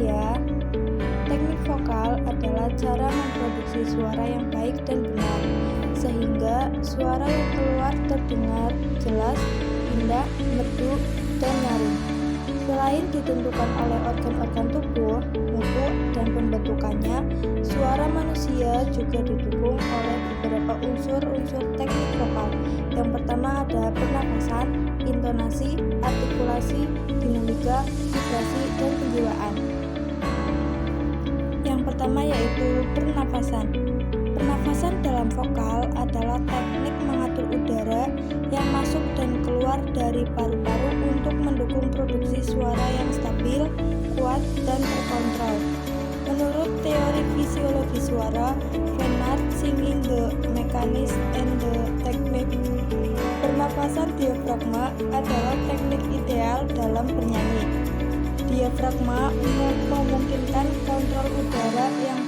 ya. Teknik vokal adalah cara memproduksi suara yang baik dan benar, sehingga suara yang keluar terdengar jelas, indah, merdu, dan nyaring. Selain ditentukan oleh organ-organ tubuh, mutu, dan pembentukannya, suara manusia juga didukung oleh beberapa unsur-unsur teknik vokal. Yang pertama ada pernapasan, intonasi, artikulasi, dinamika, vibrasi, dan penjiwaan. Yang pertama yaitu pernapasan. Pernapasan dalam vokal adalah teknik mengatur udara yang masuk dan keluar dari paru-paru untuk mendukung produksi suara yang stabil, kuat, dan terkontrol. Menurut teori fisiologi suara, Fenard Singing the Mechanism and the Technique, pernapasan diafragma adalah teknik ideal dalam bernyanyi. Diafragma memungkinkan kontrol udara yang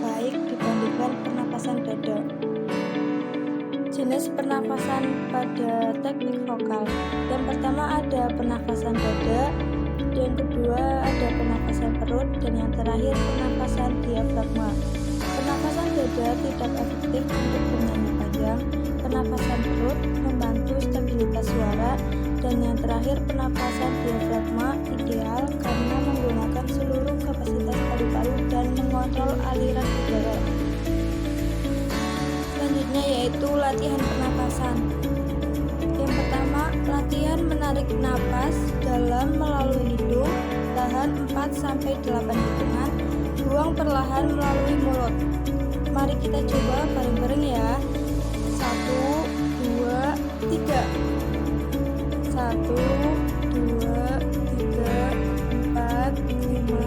baik dibandingkan pernapasan dada. Jenis pernapasan pada teknik vokal. Yang pertama ada pernapasan dada, yang kedua ada pernapasan perut, dan yang terakhir pernapasan diafragma. Pernapasan dada tidak efektif untuk bernyanyi panjang. Pernapasan perut membantu stabilitas suara, dan yang terakhir pernapasan diafragma ideal karena menggunakan seluruh kapasitas paru-paru dan mengontrol aliran udara. Selanjutnya yaitu latihan pernapasan. Yang pertama, latihan menarik napas dalam melalui hidung, tahan 4-8 hitungan, buang perlahan melalui mulut. Mari kita coba bareng-bareng ya. 1, 2, 3. 1, 2, 3, 4, 5,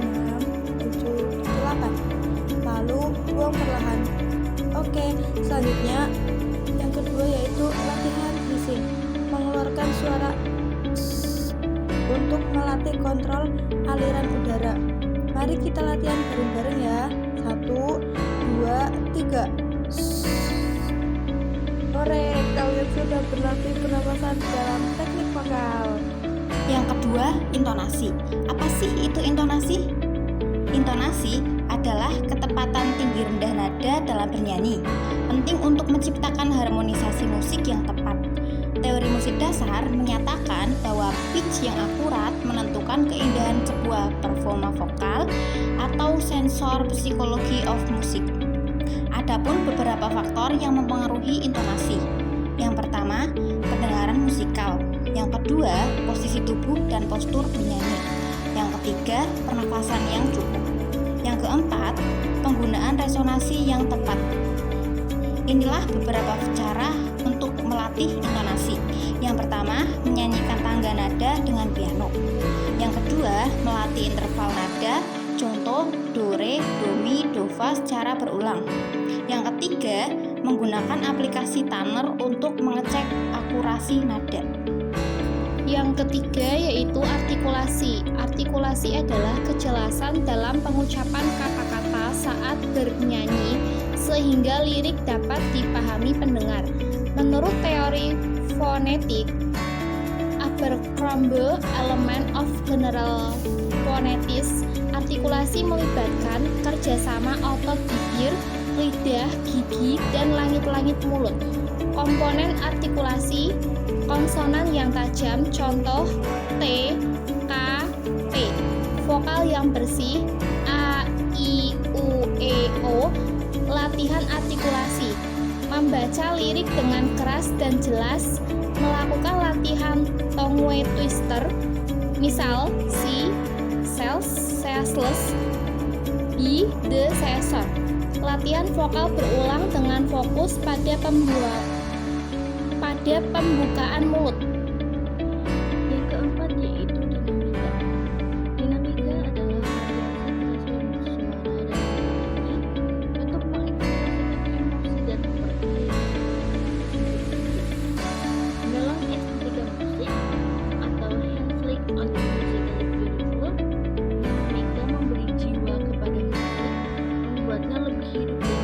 6, 7, 8. Lalu buang perlahan. Oke, selanjutnya yang kedua yaitu latihan hissing, mengeluarkan suara untuk melatih kontrol aliran udara. Mari kita latihan bareng-bareng ya. 1, 2, 3. Hore, kalian sudah berlatih pernapasan dalam teknik vokal. Yang kedua, intonasi. Apa sih itu intonasi? Intonasi adalah ketepatan tinggi rendah nada dalam bernyanyi, penting untuk menciptakan harmonisasi musik yang tepat. Teori musik dasar menyatakan bahwa pitch yang akurat menentukan keindahan sebuah performa vokal atau sensor psikologi of music. Adapun beberapa faktor yang mempengaruhi intonasi. Yang pertama, pendengaran musikal. Yang kedua, posisi tubuh dan postur penyanyi. Yang ketiga, pernapasan yang cukup. Yang keempat, penggunaan resonansi yang tepat. Inilah beberapa cara untuk melatih intonasi. Yang pertama, menyanyikan tangga nada dengan piano. Yang kedua, melatih interval nada, contoh do, re, do, mi, do, fa secara berulang. Yang ketiga, menggunakan aplikasi tuner untuk mengecek akurasi nada. Yang ketiga yaitu artikulasi. Artikulasi adalah kejelasan dalam pengucapan kata-kata saat bernyanyi sehingga lirik dapat dipahami pendengar. Menurut teori fonetik Abercrombie Element of General Phonetics, artikulasi melibatkan kerjasama otot bibir, lidah, gigi, dan langit-langit mulut. Komponen artikulasi konsonan yang tajam, contoh T, K, P. Vokal yang bersih, A, I, U, E, O. Latihan artikulasi, membaca lirik dengan keras dan jelas, melakukan latihan tongue twister, misal C, cells, ceaseless, B, the caesar. Latihan vokal berulang dengan fokus pada pembukaan mulut. Yang keempat yaitu dinamika. Dinamika adalah variasi suara dan melodi untuk mengekspresikan emosi dan kepercayaan. Dalam estetika musik atau Hensley on the Musically Beautiful, dinamika memberi jiwa kepada musik, membuatnya lebih hidup dan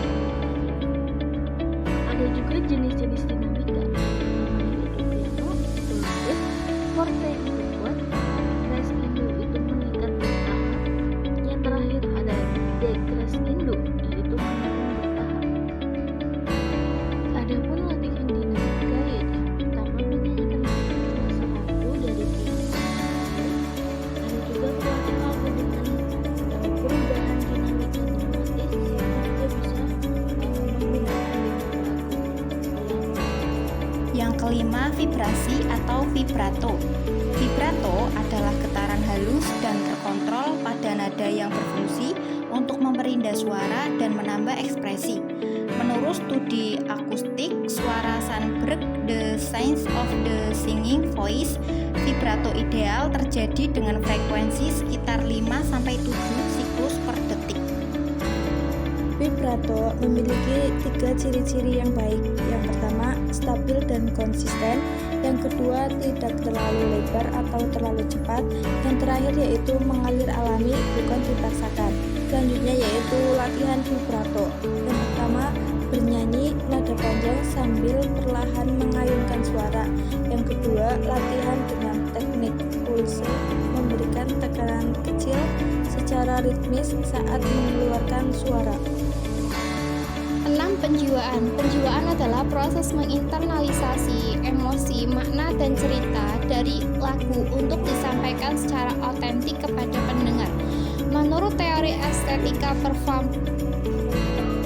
ada juga jenis-jenis dinamika, yaitu piano, vibrasi atau vibrato. Vibrato adalah getaran halus dan terkontrol pada nada yang berfungsi untuk memperindah suara dan menambah ekspresi. Menurut studi akustik suara Sandberg, The Science of the Singing Voice, vibrato ideal terjadi dengan frekuensi sekitar 5-7 siklus per detik. Vibrato memiliki 3 ciri-ciri yang baik. Yang pertama, stabil dan konsisten. Yang kedua, tidak terlalu lebar atau terlalu cepat. Yang terakhir yaitu mengalir alami, bukan dipaksakan. Selanjutnya yaitu latihan vibrato. Yang pertama, bernyanyi nada panjang sambil perlahan mengayunkan suara. Yang kedua, latihan dengan teknik pulse, memberikan tekanan kecil secara ritmis saat mengeluarkan suara. 6. Penjiwaan. Penjiwaan adalah proses menginternalisasi emosi, makna, dan cerita dari lagu untuk disampaikan secara otentik kepada pendengar. Menurut teori estetika perform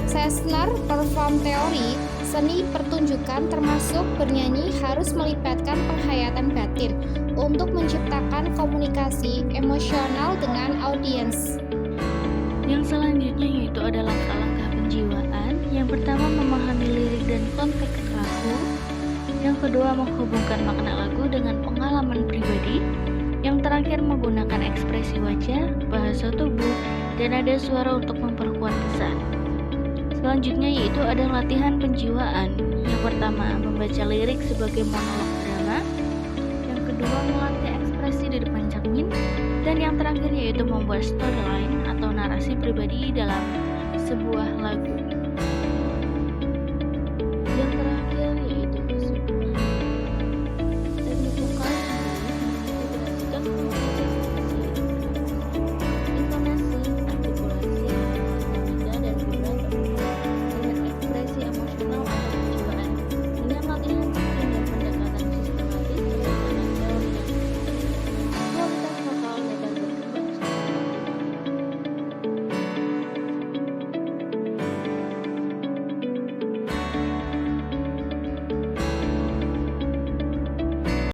Sessner Perform Theory, seni pertunjukan termasuk bernyanyi harus melibatkan penghayatan batin untuk menciptakan komunikasi emosional dengan audiens. Yang selanjutnya yaitu ada langkah-langkah penjiwaan. Yang pertama, memahami lirik dan konteks lagu. Yang kedua, menghubungkan makna lagu dengan pengalaman pribadi. Yang terakhir, menggunakan ekspresi wajah, bahasa tubuh, dan nada suara untuk memperkuat kesan. Selanjutnya yaitu ada latihan penjiwaan. Yang pertama, membaca lirik sebagai monolog drama. Yang kedua, melatih ekspresi di depan cermin. Dan yang terakhir yaitu membuat storyline atau narasi pribadi dalam sebuah lagu.